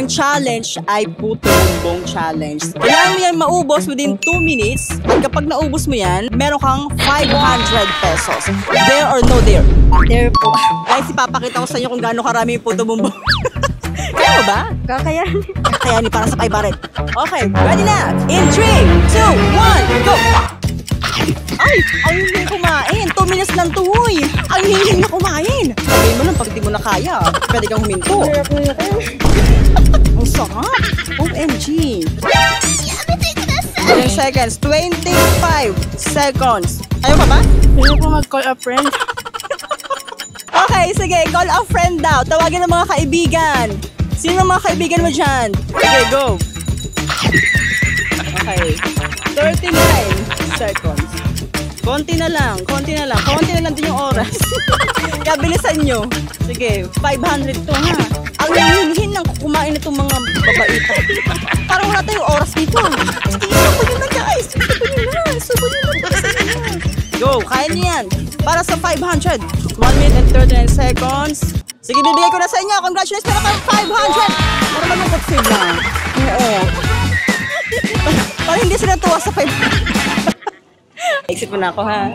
Ang challenge ay puto bumbong challenge. Kailangan mo yan maubos within 2 minutes. At kapag naubos mo yan, meron kang 500 pesos. There or no there? There po. Guys, ipapakita ko sa inyo kung gaano karami yung puto bumbong. Kaya mo ba? Kakayanin. Kakayanin para sa 500. Okay, ready na! In 3, 2, 1, go! Ay! Ang hiling kumain! 2 minutes lang to, huy! Ang hiling na kumain! Sabihin mo lang, pag di mo na kaya, pwede kang huminto. Ang sarap! OMG! 10 seconds, 25 seconds. Ayaw ka ba? Pwede po mag-call a friend. Okay, sige, call a friend daw. Tawagin ng mga kaibigan. Sino ang mga kaibigan mo dyan? Okay, go! Okay, 39 seconds. Konti na lang, konti na lang. Konti na lang din yung oras. Kaya bilisan nyo. Sige, 500 to ha. Ang hinhin ng kumain na itong mga babaita. Parang wala tayong oras dito. Sige, subo nyo na guys. Subo nyo na. Subo nyo na. Bilisan nyo na. Go, kaya nyo yan. Para sa 500. 1 minute and 39 seconds. Sige, bibigay ko na sa inyo. Congratulations, meron kang 500. Para malungkot sila. Oo. Parang hindi sila tuwa sa 500. Exit mo na ako ha.